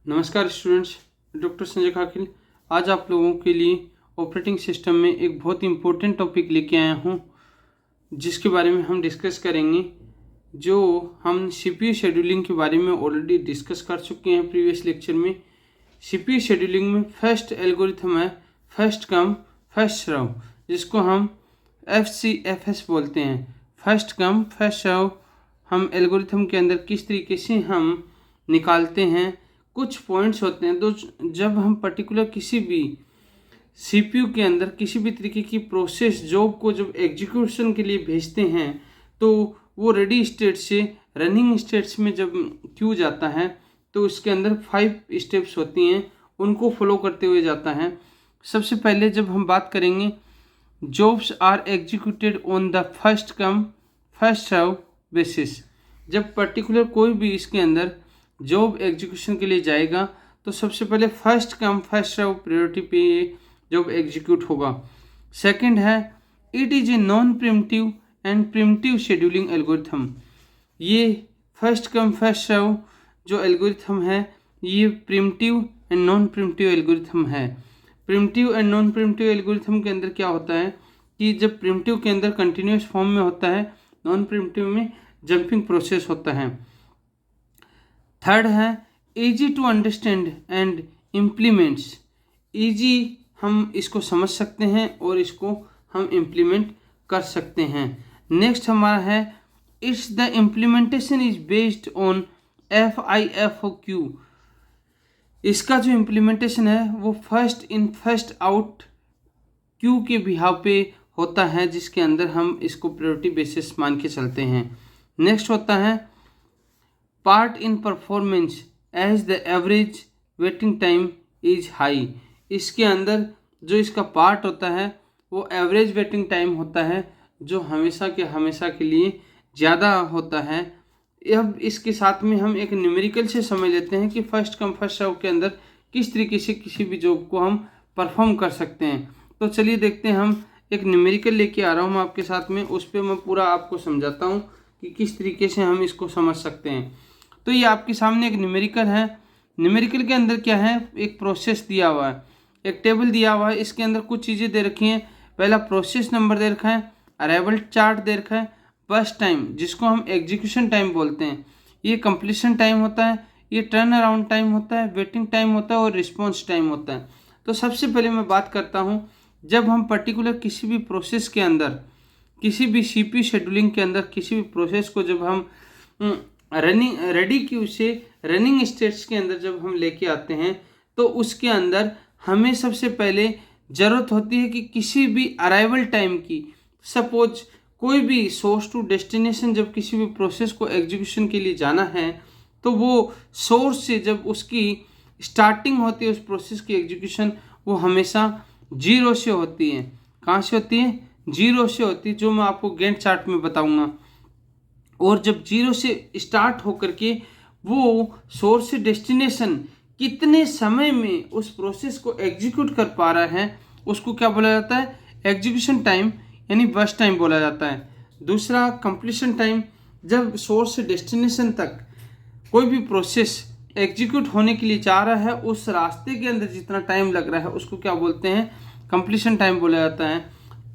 नमस्कार students, doctor Sanjay खाकिल आज आप लोगों के लिए ऑपरेटिंग सिस्टम में एक बहुत इंपॉर्टेंट टॉपिक लेके आया हूँ, जिसके बारे में हम डिस्कस करेंगे। जो हम सीपीयू शेड्यूलिंग के बारे में ऑलरेडी डिस्कस कर चुके हैं प्रीवियस लेक्चर में। सीपीयू शेड्यूलिंग में फर्स्ट एल्गोरिथम है फर्स्ट कम फर्स्ट सर्व, जिसको हम FCFS बोलते हैं। फर्स्ट कम फर्स्ट सर्व हम एल्गोरिथम के अंदर किस तरीके से हम निकालते हैं। कुछ पॉइंट्स होते हैं तो जब हम पर्टिकुलर किसी भी सीपीयू के अंदर किसी भी तरीके की प्रोसेस जॉब को जब एग्जीक्यूशन के लिए भेजते हैं तो वो रेडी स्टेट से रनिंग स्टेट्स में जब क्यों जाता है तो उसके अंदर 5 स्टेप्स होती हैं, उनको फॉलो करते हुए जाता है। सबसे पहले जब हम बात करेंगे, jobs are executed on the first come first serve basis. जब पर्टिकुलर कोई भी इसके अंदर जॉब एग्जीक्यूशन के लिए जाएगा तो सबसे पहले first come first serve priority पे ये जॉब एग्जीक्यूट होगा। सेकंड है, it is a non primitive and primitive scheduling algorithm. ये फर्स्ट कम फर्स्ट सर्व जो एल्गोरिथम है ये primitive and non primitive algorithm है। Primitive and non primitive algorithm के अंदर क्या होता है कि जब प्रिमिटिव के अंदर कंटिन्यूस फॉर्म में होता है, नॉन प्रिमिटिव में जंपिंग प्रोसेस होता है। थर्ड है, easy to understand and implements. Easy हम इसको समझ सकते हैं और इसको हम इम्प्लीमेंट कर सकते हैं। नेक्स्ट हमारा है, it's the implementation is based on FIFO। इसका जो इम्प्लीमेंटेशन है वो first in first out Q के बिहाव पे होता है, जिसके अंदर हम इसको प्रायोरिटी बेसिस मान के चलते हैं। नेक्स्ट होता है, part in performance as the average waiting time is high. इसके अंदर जो इसका पार्ट होता है वो एवरेज वेटिंग टाइम होता है, जो हमेशा के लिए ज़्यादा होता है। अब इसके साथ में हम एक न्यूमेरिकल से समझ लेते हैं कि फर्स्ट कम फर्स्ट सर्व के अंदर किस तरीके से किसी भी जॉब को हम परफॉर्म कर सकते हैं। तो चलिए देखते हैं, हम एक न्यूमेरिकल लेके आ रहा हूँ आपके साथ में, उस पर मैं पूरा आपको समझाता हूँ कि किस तरीके से हम इसको समझ सकते हैं। तो ये आपके सामने एक न्यूमेरिकल है। न्यूमेरिकल के अंदर क्या है, एक प्रोसेस दिया हुआ है, एक टेबल दिया हुआ है, इसके अंदर कुछ चीज़ें दे रखी हैं। पहला प्रोसेस नंबर दे रखा है, अराइवल चार्ट दे रखा है, बस टाइम जिसको हम एग्जीक्यूशन टाइम बोलते हैं, ये कंप्लीशन टाइम होता है, ये टर्न अराउंड टाइम होता है, वेटिंग टाइम होता है और रिस्पॉन्स टाइम होता है। तो सबसे पहले मैं बात करता हूँ, जब हम पर्टिकुलर किसी भी प्रोसेस के अंदर, किसी भी सीपीयू शेड्यूलिंग के अंदर किसी भी प्रोसेस को जब हम रेडी क्यू से रनिंग स्टेट्स के अंदर जब हम लेके आते हैं तो उसके अंदर हमें सबसे पहले ज़रूरत होती है कि किसी भी अराइवल टाइम की, सपोज कोई भी सोर्स टू डेस्टिनेशन जब किसी भी प्रोसेस को एग्जीक्यूशन के लिए जाना है तो वो सोर्स से जब उसकी स्टार्टिंग होती है उस प्रोसेस की एग्जीक्यूशन, वो हमेशा 0 से होती है। कहाँ से होती है? 0 से होती है, जो मैं आपको गैंट चार्ट में बताऊंगा। और जब 0 से स्टार्ट होकर के वो सोर्स से डेस्टिनेशन कितने समय में उस प्रोसेस को एग्जीक्यूट कर पा रहा है, उसको क्या बोला जाता है? एग्जीक्यूशन टाइम यानी बस टाइम बोला जाता है। दूसरा कंप्लीशन टाइम, जब सोर्स से डेस्टिनेशन तक कोई भी प्रोसेस एग्जीक्यूट होने के लिए जा रहा है, उस रास्ते के अंदर जितना टाइम लग रहा है उसको क्या बोलते हैं? कंप्लीशन टाइम बोला जाता है।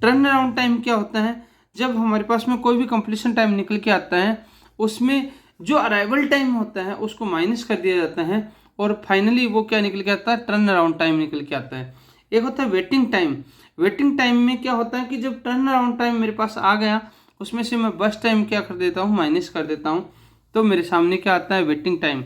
टर्न अराउंड टाइम क्या होता है? जब हमारे पास में कोई भी कंप्लीशन टाइम निकल के आता है उसमें जो अराइवल टाइम होता है उसको माइनस कर दिया जाता है और फाइनली वो क्या निकल के आता है? टर्न अराउंड टाइम निकल के आता है। एक होता है वेटिंग टाइम। वेटिंग टाइम में क्या होता है कि जब टर्न अराउंड टाइम मेरे पास आ गया उसमें से मैं बस टाइम क्या कर देता हूँ? माइनस कर देता हूँ, तो मेरे सामने क्या आता है? Waiting time.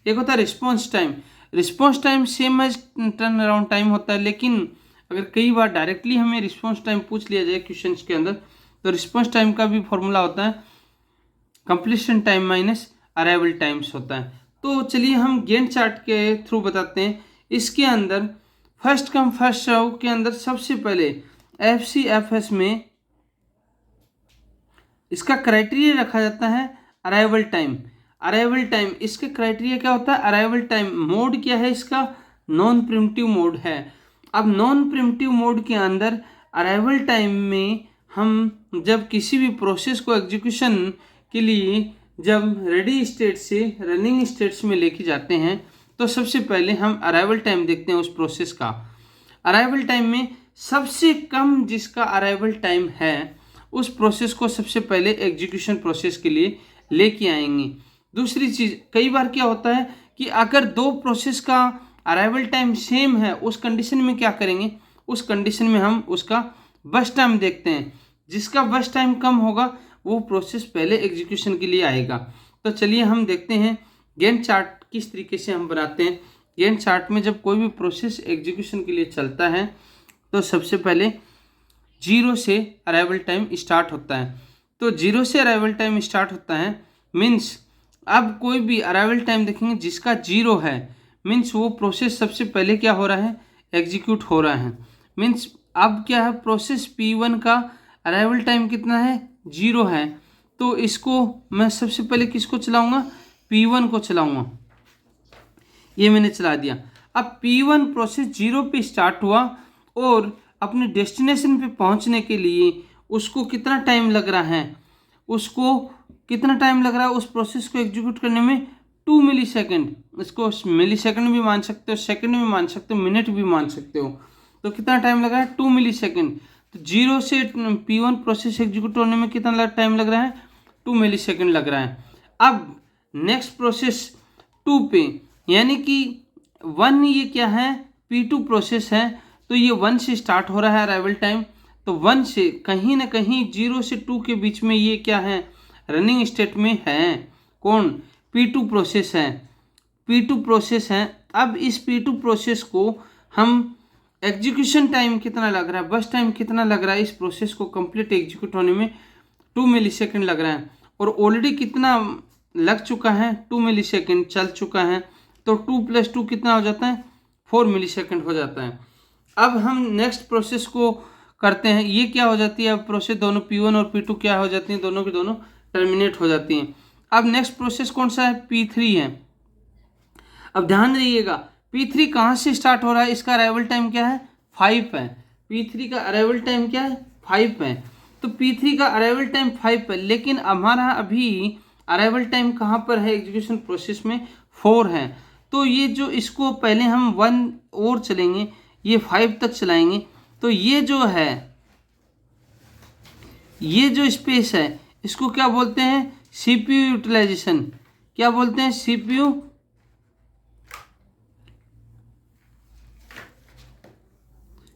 एक होता है response time. Response time same as turn around time होता है, लेकिन अगर कई बार डायरेक्टली हमें रिस्पॉन्स टाइम पूछ लिया जाए क्वेश्चन के अंदर तो रिस्पॉन्स टाइम का भी फॉर्मूला होता है completion time minus arrival times होता है। तो चलिए हम गैंट चार्ट के थ्रू बताते हैं। इसके अंदर फर्स्ट कम फर्स्ट सर्व के अंदर सबसे पहले FCFS में इसका क्राइटेरिया रखा जाता है अराइवल टाइम। अराइवल टाइम इसके क्राइटेरिया क्या होता है? Arrival time. मोड क्या है इसका? नॉन प्रिमिटिव मोड है। अब नॉन प्रिमिटिव मोड के अंदर अराइवल टाइम में हम जब किसी भी प्रोसेस को एग्जीक्यूशन के लिए जब रेडी स्टेट से रनिंग स्टेट्स में लेके जाते हैं तो सबसे पहले हम अराइवल टाइम देखते हैं उस प्रोसेस का। अराइवल टाइम में सबसे कम जिसका अराइवल टाइम है उस प्रोसेस को सबसे पहले एग्जीक्यूशन प्रोसेस के लिए लेके आएंगे। दूसरी चीज़, कई बार क्या होता है कि अगर दो प्रोसेस का अराइवल टाइम सेम है, उस कंडीशन में क्या करेंगे, उस कंडीशन में हम उसका बस टाइम देखते हैं। जिसका बस टाइम कम होगा वो प्रोसेस पहले एग्जीक्यूशन के लिए आएगा। तो चलिए हम देखते हैं गैंट चार्ट किस तरीके से हम बनाते हैं। गैंट चार्ट में जब कोई भी प्रोसेस एग्जीक्यूशन के लिए चलता है तो सबसे पहले 0 से अराइवल टाइम स्टार्ट होता है। तो 0 से अराइवल टाइम स्टार्ट होता है मीन्स अब कोई भी अराइवल टाइम देखेंगे जिसका 0 है, मीन्स वो प्रोसेस सबसे पहले क्या हो रहा है, एग्जीक्यूट हो रहा है। मीन्स अब क्या है, प्रोसेस P1 का अराइवल टाइम कितना है, 0 है। तो इसको मैं सबसे पहले किसको चलाऊंगा, P1 को चलाऊंगा। ये मैंने चला दिया। अब P1 प्रोसेस 0 पे स्टार्ट हुआ और अपने डेस्टिनेशन पे पहुंचने के लिए उसको कितना टाइम लग रहा है, उस प्रोसेस को एग्जीक्यूट करने में 2 मिली सेकेंड। इसको मिली सेकेंड भी मान सकते हो, सेकेंड भी मान सकते हो, मिनट भी मान सकते हो। तो कितना टाइम लग रहा है, 2 मिली सेकेंड। तो 0 से P1 प्रोसेस एग्जीक्यूट होने में कितना टाइम लग रहा है, 2 मिली सेकेंड लग रहा है। अब नेक्स्ट प्रोसेस 2 पे, यानी कि 1 ये क्या है, P2 प्रोसेस है, तो ये 1 से स्टार्ट हो रहा है अराइवल टाइम। तो 1 से कहीं ना कहीं 0 से 2 के बीच में ये क्या है, रनिंग स्टेट में है। कौन, P2 प्रोसेस है, P2 प्रोसेस है। अब इस P2 प्रोसेस को हम एग्जीक्यूशन टाइम कितना लग रहा है, बस टाइम कितना लग रहा है, इस प्रोसेस को कंप्लीट एग्जीक्यूट होने में 2 मिली सेकेंड लग रहा है। और ऑलरेडी कितना लग चुका है, 2 मिली सेकेंड चल चुका है। तो 2 + 2 कितना हो जाता है, 4 मिली सेकेंड हो जाता है। अब हम नेक्स्ट प्रोसेस को करते हैं। ये क्या हो जाती है, अब प्रोसेस दोनों P1 और P2 क्या हो जाती हैं, दोनों की दोनों टर्मिनेट हो जाती हैं। अब नेक्स्ट प्रोसेस कौन सा है, P3 है। अब ध्यान रहिएगा P3 कहाँ से स्टार्ट हो रहा है, इसका अराइवल टाइम क्या है, 5 है। P3 का अराइवल टाइम क्या है, 5 है। तो P3 का अराइवल टाइम 5 है, लेकिन हमारा अभी अराइवल टाइम कहाँ पर है, एग्जीक्यूशन प्रोसेस में 4 है। तो ये जो इसको पहले हम 1 और चलेंगे, ये 5 तक चलाएंगे। तो ये जो है, ये जो स्पेस है इसको क्या बोलते हैं, CPU यूटिलाइजेशन। क्या बोलते हैं,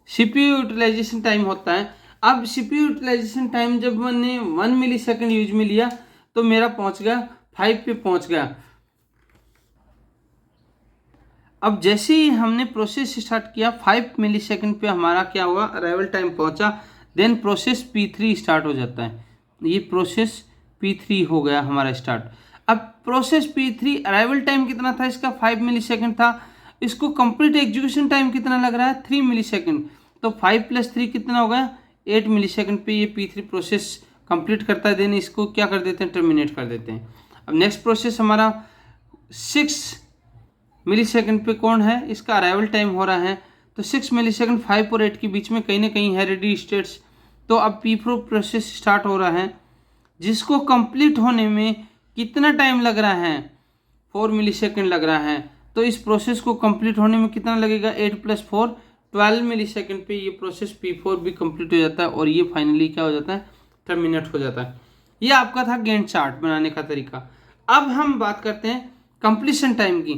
CPU यूटिलाइजेशन टाइम होता है। अब CPU यूटिलाइजेशन टाइम जब मैंने 1 मिली सेकेंड यूज में लिया तो मेरा पहुंच गया 5 पे पहुंच गया। अब जैसे ही हमने प्रोसेस स्टार्ट किया 5 मिली सेकेंड पे हमारा क्या हुआ, अराइवल टाइम पहुंचा। देन प्रोसेस P3 स्टार्ट हो जाता है। ये प्रोसेस P3 हो गया हमारा स्टार्ट। अब प्रोसेस P3 अराइवल टाइम कितना था इसका, 5 मिली सेकेंड था। इसको कंप्लीट एग्जीक्यूशन टाइम कितना लग रहा है, 3 मिली सेकेंड। तो 5 + 3 कितना हो गया, 8 मिली सेकेंड पे ये P3 प्रोसेस कंप्लीट करता है। देन इसको क्या कर देते हैं, टर्मिनेट कर देते हैं। अब नेक्स्ट प्रोसेस हमारा 6 मिली सेकेंड पे कौन है, इसका अराइवल टाइम हो रहा है। तो 6 मिली सेकेंड 5 और 8 के बीच में कहीं ना कहीं है रेडी स्टेट्स। तो अब P4 प्रोसेस स्टार्ट हो रहा है, जिसको कंप्लीट होने में कितना टाइम लग रहा है, 4 मिली सेकेंड लग रहा है। तो इस प्रोसेस को कंप्लीट होने में कितना लगेगा, 8 + 4 12 मिली सेकेंड पे ये प्रोसेस P4 भी कंप्लीट हो जाता है और ये फाइनली क्या हो जाता है, टर्मिनेट हो जाता है। ये आपका था गैंट चार्ट बनाने का तरीका। अब हम बात करते हैं कंप्लीशन टाइम की।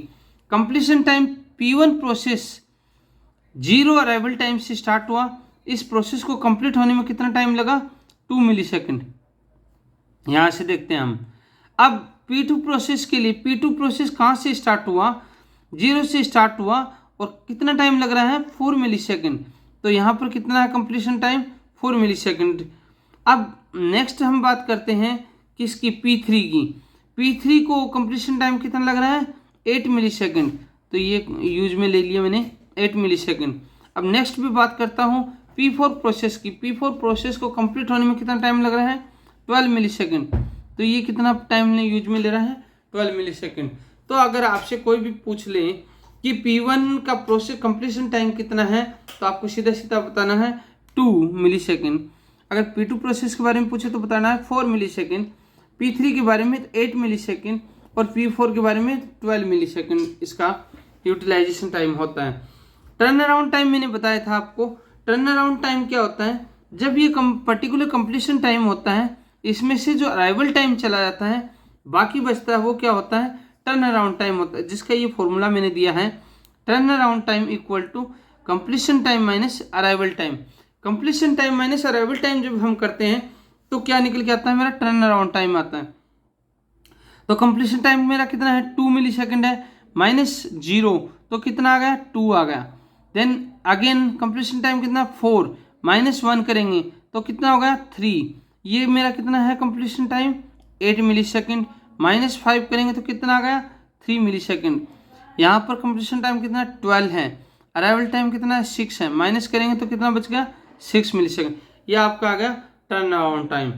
Completion time, P1 process 0 arrival time से स्टार्ट हुआ। इस प्रोसेस को कंप्लीट होने में कितना टाइम लगा, 2 मिली सेकेंड। यहाँ से देखते हैं हम। अब P2 प्रोसेस के लिए, P2 प्रोसेस कहाँ से स्टार्ट हुआ, 0 से स्टार्ट हुआ और कितना टाइम लग रहा है, 4 मिली सेकेंड। तो यहाँ पर कितना है कंप्लीशन टाइम, 4 मिली सेकेंड। अब नेक्स्ट हम बात करते हैं किसकी, P3 की। P3 को कंप्लीशन टाइम कितना लग रहा है, 8 मिली सेकेंड। तो ये यूज में ले लिया मैंने, 8 मिली सेकेंड। अब नेक्स्ट भी बात करता हूँ P4 प्रोसेस की। P4 प्रोसेस को कंप्लीट होने में कितना टाइम लग रहा है, 12 मिली सेकेंड। तो ये कितना टाइम ने यूज में ले रहा है, 12 मिली सेकेंड। तो अगर आपसे कोई भी पूछ ले कि P1 का प्रोसेस कंप्लीशन टाइम कितना है, तो आपको सीधा सीधा बताना है 2 मिली सेकेंड। अगर P2 प्रोसेस के बारे में पूछे तो बताना है 4 मिली सेकेंड, P3 के बारे में 8 मिली सेकेंड और P4 के बारे में 12 मिली सेकेंड इसका यूटिलाइजेशन टाइम होता है। टर्न अराउंड टाइम मैंने बताया था आपको। टर्न अराउंड टाइम क्या होता है, जब ये पर्टिकुलर कंप्लीशन टाइम होता है, इसमें से जो अराइवल टाइम चला जाता है, बाकी बचता है, वो क्या होता है, टर्न अराउंड टाइम होता है, जिसका ये फॉर्मूला मैंने दिया है, turn around time equal to completion time minus arrival time. Completion time minus arrival time जब हम करते हैं तो क्या निकल के आता है, मेरा टर्न अराउंड टाइम आता है। तो कंप्लीशन टाइम मेरा कितना है, 2 मिली सेकेंड है, माइनस 0 तो कितना आ गया, 2 आ गया। देन अगेन कंप्लीशन टाइम कितना, 4 माइनस 1 करेंगे तो कितना हो गया, 3। ये मेरा कितना है कंप्लीशन टाइम, 8 मिली सेकेंड, माइनस 5 करेंगे तो कितना आ गया, 3 मिली सेकेंड। यहाँ पर कंप्लीशन टाइम कितना, 12 है। अराइवल टाइम कितना है, 6 है, माइनस करेंगे तो कितना बच गया, 6 मिली सेकेंड। यह आपका आ गया टर्न अराउंड टाइम।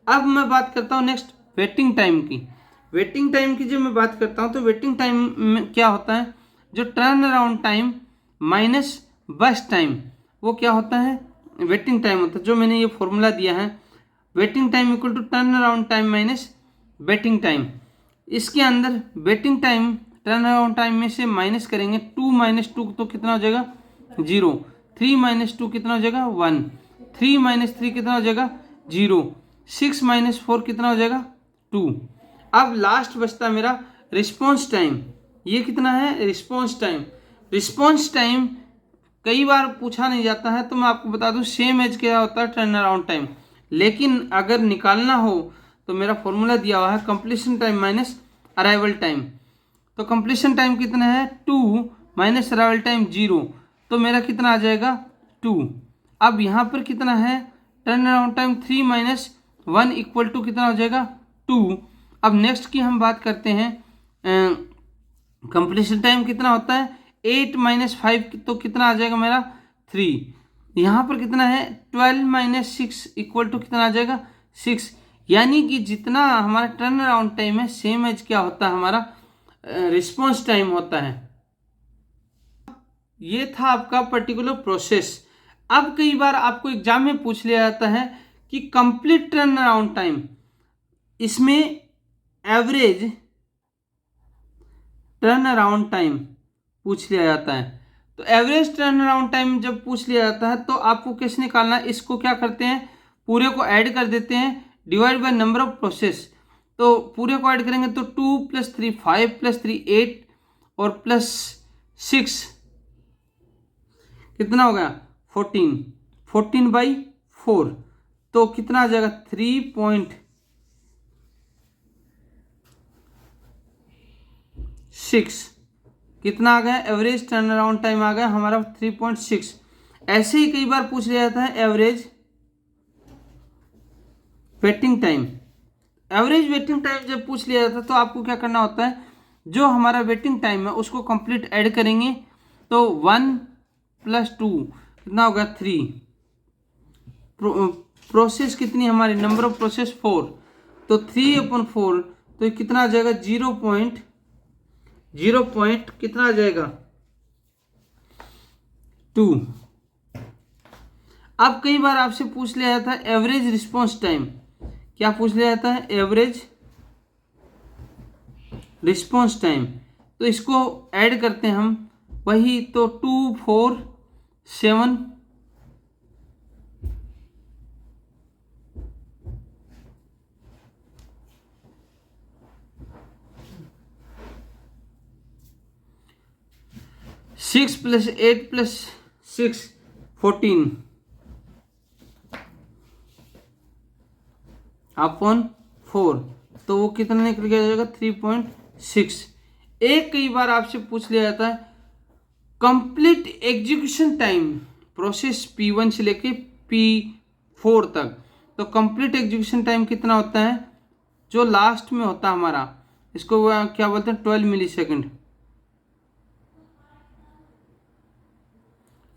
अब मैं बात करता हूँ नेक्स्ट वेटिंग टाइम की। वेटिंग टाइम की जब मैं बात करता हूँ तो वेटिंग टाइम में क्या होता है, जो turn around time minus burst time, वो क्या होता है, वेटिंग टाइम होता है। जो मैंने ये फॉर्मूला दिया है, waiting time equal to turn around time minus waiting time. इसके अंदर waiting time turn around time में से माइनस करेंगे, 2 माइनस 2 तो कितना हो जाएगा, 0। 3 माइनस 2 कितना हो जाएगा, 1। 3 माइनस 3 कितना हो जाएगा, 0। 6 माइनस 4 कितना हो जाएगा, 2। अब लास्ट बचता मेरा रिस्पॉन्स टाइम। ये कितना है, रिस्पॉन्स टाइम। रिस्पॉन्स टाइम कई बार पूछा नहीं जाता है, तो मैं आपको बता दूं सेम एज क्या होता है, टर्न अराउंड टाइम। लेकिन अगर निकालना हो तो मेरा फॉर्मूला दिया हुआ है, completion time minus arrival time. तो कंप्लीशन टाइम कितना है, 2 माइनस अराइवल टाइम 0, तो मेरा कितना आ जाएगा, 2। अब यहाँ पर कितना है, turn around time 3 minus 1 equal to कितना हो जाएगा, 2। अब नेक्स्ट की हम बात करते हैं, कंप्लीशन टाइम कितना होता है, 8 माइनस 5 तो कितना आ जाएगा मेरा, 3। यहाँ पर कितना है, 12 माइनस 6 इक्वल टू कितना आ जाएगा, 6। यानी कि जितना हमारा टर्न अराउंड टाइम है, सेम एज क्या होता है, हमारा रिस्पॉन्स टाइम होता है। ये था आपका पर्टिकुलर प्रोसेस। अब कई बार आपको एग्जाम में पूछ लिया जाता है कि कंप्लीट टर्न अराउंड टाइम, इसमें एवरेज टर्न अराउंड टाइम पूछ लिया जाता है। तो एवरेज टर्न अराउंड टाइम जब पूछ लिया जाता है तो आपको कैसे निकालना है, इसको क्या करते हैं, पूरे को ऐड कर देते हैं, divide by number of process. तो पूरे को ऐड करेंगे तो 2 + 3 5 + 3 8 और प्लस 6 कितना हो गया, 14। 14/4 तो कितना आ जाएगा, 3.6 कितना आ गया, एवरेज टर्न अराउंड टाइम आ गया हमारा 3.6। ऐसे ही कई बार पूछ लिया जाता है average waiting time. Average waiting time जब पूछ लिया जाता है तो आपको क्या करना होता है, जो हमारा वेटिंग टाइम है उसको कंप्लीट ऐड करेंगे, तो 1 + 2 कितना होगा, 3। प्रोसेस कितनी हमारी, नंबर ऑफ प्रोसेस 4, तो 3/4 तो ये कितना आ जाएगा, 0 पॉइंट कितना आ जाएगा, 2। अब कई बार आपसे पूछ लिया जाता है एवरेज रिस्पॉन्स टाइम। क्या पूछ लिया जाता है, एवरेज रिस्पॉन्स टाइम। तो इसको ऐड करते हैं हम, वही तो 2 4 7 6 + 8 + 6 14 अपॉन 4, तो वो कितना निकल के आ जाएगा, 3.6। एक कई बार आपसे पूछ लिया जाता है complete execution time, process P1 से लेके P4 तक। तो कंप्लीट एग्जीक्यूशन टाइम कितना होता है, जो लास्ट में होता है हमारा, इसको क्या बोलते हैं, 12 मिली सेकेंड।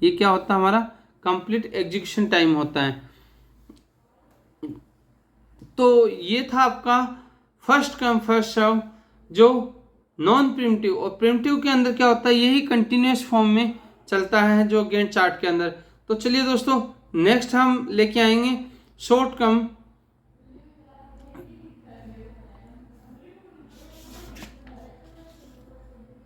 ये क्या होता है, हमारा कंप्लीट एग्जीक्यूशन टाइम होता है। तो ये था आपका फर्स्ट कम फर्स्ट सर्व, जो नॉन प्रिमिटिव। और प्रिमिटिव के अंदर क्या होता है, यही कंटिन्यूस फॉर्म में चलता है जो गैंट चार्ट के अंदर। तो चलिए दोस्तों, नेक्स्ट हम लेके आएंगे शॉर्ट कम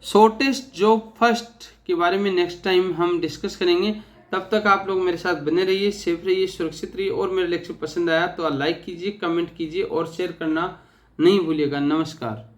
शॉर्टेस्ट जॉब फर्स्ट के बारे में नेक्स्ट टाइम हम डिस्कस करेंगे। तब तक आप लोग मेरे साथ बने रहिए, सेफ रहिए, सुरक्षित रहिए। और मेरे लेक्चर पसंद आया तो लाइक कीजिए, कमेंट कीजिए और शेयर करना नहीं भूलिएगा। नमस्कार।